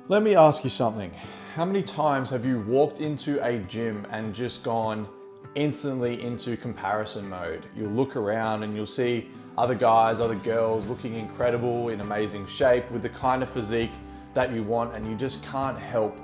Let me ask you something. How many times have you walked into a gym and just gone instantly into comparison mode? You'll look around and you'll see other guys, other girls looking incredible, in amazing shape, with the kind of physique that you want, and you just can't help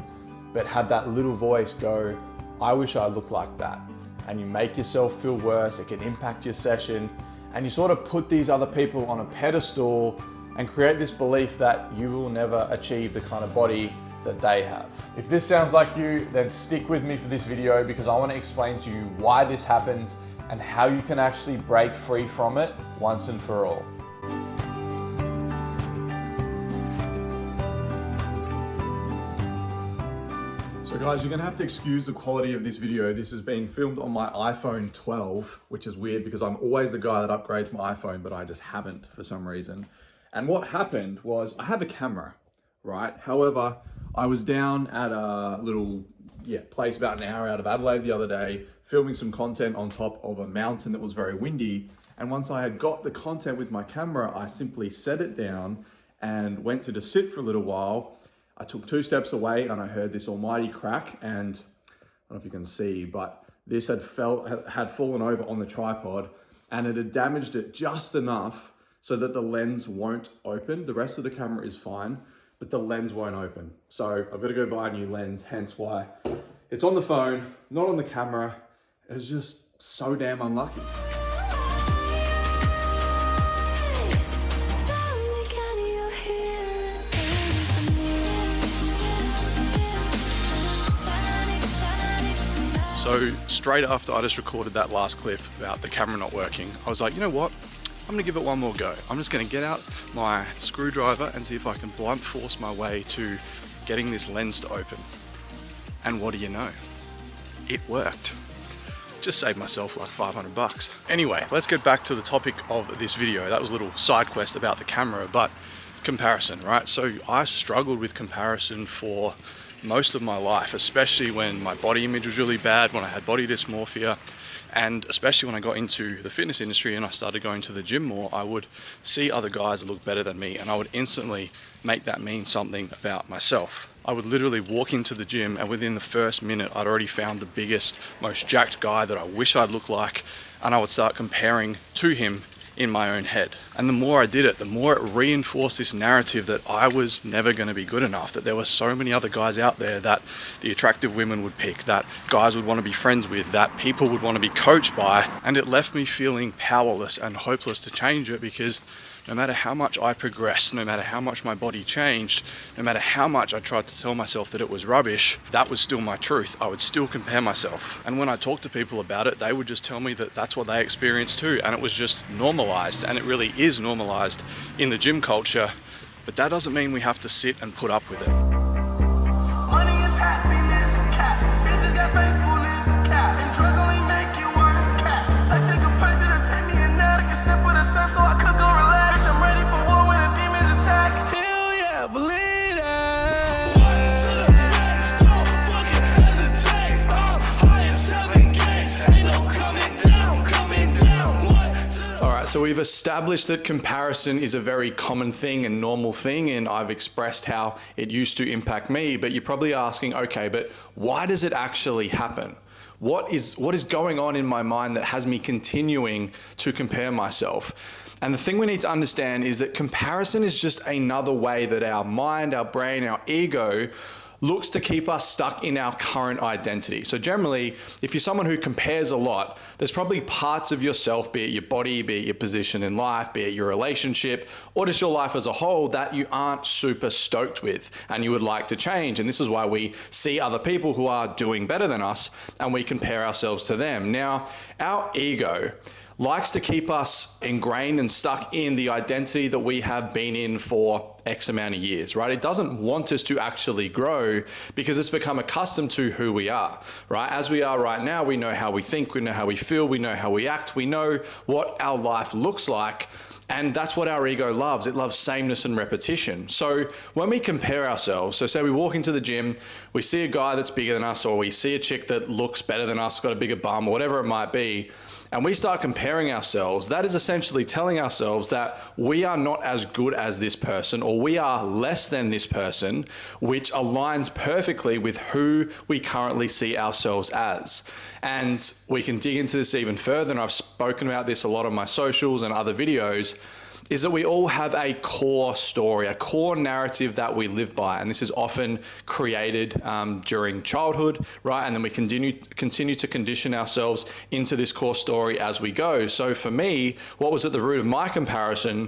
but have that little voice go, I wish I looked like that. And you make yourself feel worse, it can impact your session, and you sort of put these other people on a pedestal and create this belief that you will never achieve the kind of body that they have. If this sounds like you, then stick with me for this video, because I want to explain to you why this happens and how you can actually break free from it once and for all. So guys, you're gonna have to excuse the quality of this video. This is being filmed on my iPhone 12, which is weird because I'm always the guy that upgrades my iPhone, but I just haven't for some reason. And what happened was, I have a camera, right? However, I was down at a little place about an hour out of Adelaide the other day, filming some content on top of a mountain that was very windy. And once I had got the content with my camera, I simply set it down and went to just sit for a little while. I took 2 steps away and I heard this almighty crack, and I don't know if you can see, but this had fallen over on the tripod, and it had damaged it just enough so that the lens won't open. The rest of the camera is fine, but the lens won't open. So I've got to go buy a new lens, hence why it's on the phone, not on the camera. It was just so damn unlucky. So straight after I just recorded that last clip about the camera not working, I was like, you know what? I'm gonna give it one more go. I'm just gonna get out my screwdriver and see if I can blunt force my way to getting this lens to open. And what do you know? It worked. Just saved myself like 500 bucks. Anyway, let's get back to the topic of this video. That was a little side quest about the camera, but comparison, right? So I struggled with comparison for most of my life, especially when my body image was really bad, when I had body dysmorphia, and especially when I got into the fitness industry and I started going to the gym more. I would see other guys that looked better than me, and I would instantly make that mean something about myself. I would literally walk into the gym, and within the first minute I'd already found the biggest, most jacked guy that I wish I'd looked like, and I would start comparing to him in my own head. And the more I did it, the more it reinforced this narrative that I was never going to be good enough, that there were so many other guys out there that the attractive women would pick, that guys would want to be friends with, that people would want to be coached by. And it left me feeling powerless and hopeless to change it, because no matter how much I progressed, no matter how much my body changed, no matter how much I tried to tell myself that it was rubbish, that was still my truth. I would still compare myself. And when I talked to people about it, they would just tell me that that's what they experienced too. And it was just normalized, and it really is normalized in the gym culture. But that doesn't mean we have to sit and put up with it. Money is happiness, cat. Bitches got faithfulness, cat. And drugs only make you worse, cat. I take a pipe to take me a nap. Take a sip of the sun so I could go relax. I'm ready for war when the demons attack. Hell yeah, believe that. Don't fucking hesitate. I'm high as 7 gates. Ain't no coming down. All right, so we've established that comparison is a very common thing and normal thing, and I've expressed how it used to impact me, but you're probably asking, okay, but why does it actually happen? What is going on in my mind that has me continuing to compare myself? And the thing we need to understand is that comparison is just another way that our mind, our brain, our ego looks to keep us stuck in our current identity. So generally, if you're someone who compares a lot, there's probably parts of yourself, be it your body, be it your position in life, be it your relationship, or just your life as a whole, that you aren't super stoked with and you would like to change. And this is why we see other people who are doing better than us and we compare ourselves to them. Now, our ego likes to keep us ingrained and stuck in the identity that we have been in for X amount of years, right? It doesn't want us to actually grow because it's become accustomed to who we are, right? As we are right now, we know how we think, we know how we feel, we know how we act, we know what our life looks like. And that's what our ego loves. It loves sameness and repetition. So when we compare ourselves, so say we walk into the gym, we see a guy that's bigger than us, or we see a chick that looks better than us, got a bigger bum, or whatever it might be, and we start comparing ourselves, that is essentially telling ourselves that we are not as good as this person, or we are less than this person, which aligns perfectly with who we currently see ourselves as. And we can dig into this even further, and I've spoken about this a lot on my socials and other videos, is that we all have a core story, a core narrative that we live by. And this is often created during childhood, right? And then we continue to condition ourselves into this core story as we go. So for me, what was at the root of my comparison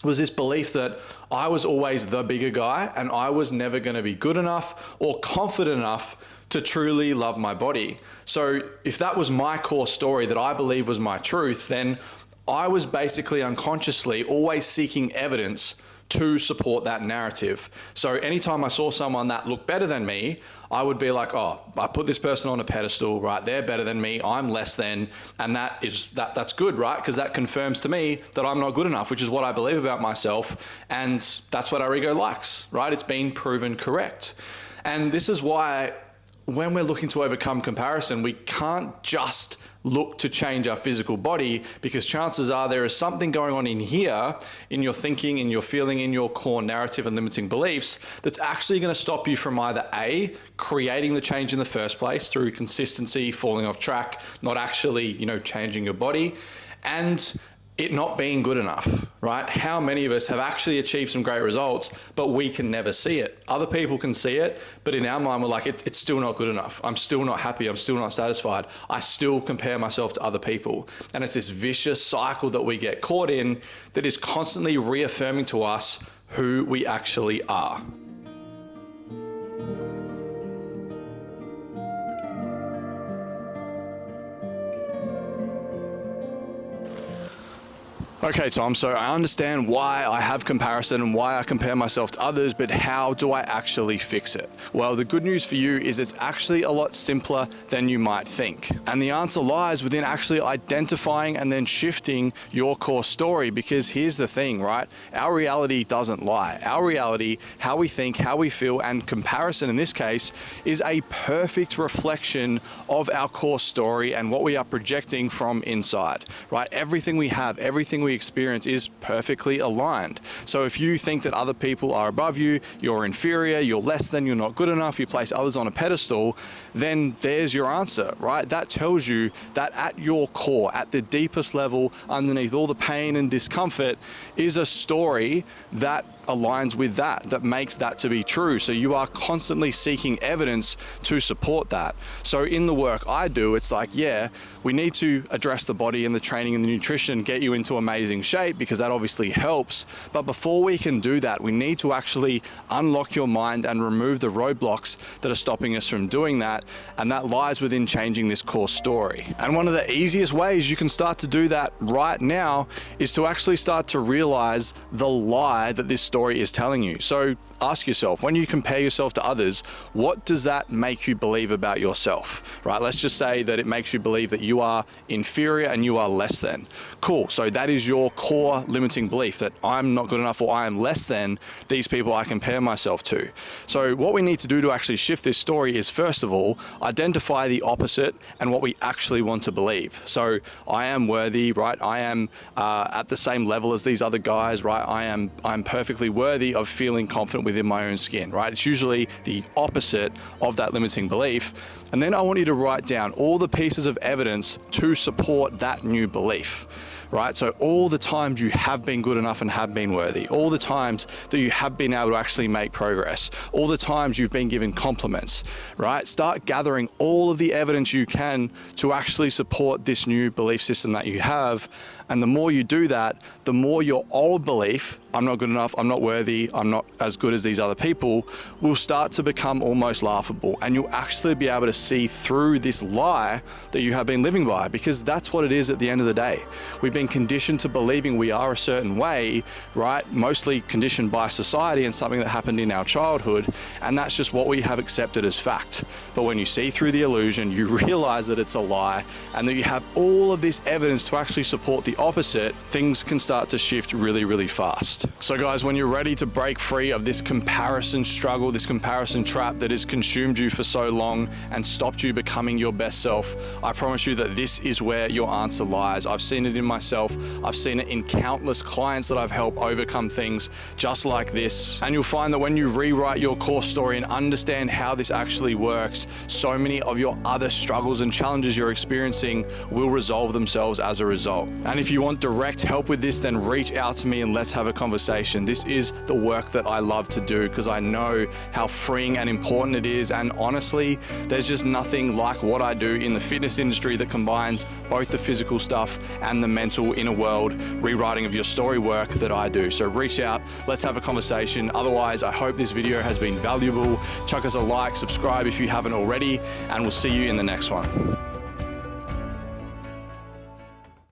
was this belief that I was always the bigger guy and I was never going to be good enough or confident enough to truly love my body. So if that was my core story that I believe was my truth, then I was basically unconsciously always seeking evidence to support that narrative. So anytime I saw someone that looked better than me, I would be like, oh, I put this person on a pedestal, right? They're better than me, I'm less than, and that's good, right? Because that confirms to me that I'm not good enough, which is what I believe about myself, and that's what our ego likes, right? It's been proven correct. And this is why when we're looking to overcome comparison, we can't just look to change our physical body, because chances are there is something going on in here, in your thinking, in your feeling, in your core narrative and limiting beliefs, that's actually going to stop you from either A, creating the change in the first place through consistency, falling off track, not actually, changing your body, and it not being good enough, right? How many of us have actually achieved some great results, but we can never see it? Other people can see it, but in our mind, we're like, it's still not good enough. I'm still not happy. I'm still not satisfied. I still compare myself to other people. And it's this vicious cycle that we get caught in that is constantly reaffirming to us who we actually are. Okay, Tom, so I understand why I have comparison and why I compare myself to others, but how do I actually fix it? Well, the good news for you is it's actually a lot simpler than you might think. And the answer lies within actually identifying and then shifting your core story, because here's the thing, right? Our reality doesn't lie. Our reality, how we think, how we feel, and comparison in this case, is a perfect reflection of our core story and what we are projecting from inside, right? Everything we have, everything we experience is perfectly aligned. So if you think that other people are above you, you're inferior, you're less than, you're not good enough, you place others on a pedestal, then there's your answer, right? That tells you that at your core, at the deepest level, underneath all the pain and discomfort, is a story that aligns with that makes that to be true. So you are constantly seeking evidence to support that. So in the work I do, it's like, yeah, we need to address the body and the training and the nutrition, get you into amazing shape, because that obviously helps. But before we can do that, we need to actually unlock your mind and remove the roadblocks that are stopping us from doing that. And that lies within changing this core story. And one of the easiest ways you can start to do that right now is to actually start to realize the lie that this story is telling you. So ask yourself, when you compare yourself to others, what does that make you believe about yourself, right? Let's just say that it makes you believe that you are inferior and you are less than. Cool. So that is your core limiting belief, that I'm not good enough or I am less than these people I compare myself to. So what we need to do to actually shift this story is, first of all, identify the opposite and what we actually want to believe. So I am worthy, right? I am at the same level as these other guys, right? I'm perfectly worthy of feeling confident within my own skin, right? It's usually the opposite of that limiting belief. And then I want you to write down all the pieces of evidence to support that new belief, right? So all the times you have been good enough and have been worthy, all the times that you have been able to actually make progress, all the times you've been given compliments, right? Start gathering all of the evidence you can to actually support this new belief system that you have. And the more you do that, the more your old belief, I'm not good enough, I'm not worthy, I'm not as good as these other people, will start to become almost laughable. And you'll actually be able to see through this lie that you have been living by, because that's what it is at the end of the day. We've been conditioned to believing we are a certain way, right? Mostly conditioned by society and something that happened in our childhood. And that's just what we have accepted as fact. But when you see through the illusion, you realize that it's a lie and that you have all of this evidence to actually support the opposite, things can start to shift really, really fast. best. So guys, when you're ready to break free of this comparison struggle, this comparison trap that has consumed you for so long and stopped you becoming your best self, I promise you that this is where your answer lies. I've seen it in myself. I've seen it in countless clients that I've helped overcome things just like this. And you'll find that when you rewrite your core story and understand how this actually works, so many of your other struggles and challenges you're experiencing will resolve themselves as a result. And if you want direct help with this, then reach out to me and let's have a conversation. This is the work that I love to do because I know how freeing and important it is. And honestly, there's just nothing like what I do in the fitness industry that combines both the physical stuff and the mental inner world rewriting of your story work that I do. So reach out, let's have a conversation. Otherwise, I hope this video has been valuable. Chuck us a like, subscribe if you haven't already, and we'll see you in the next one.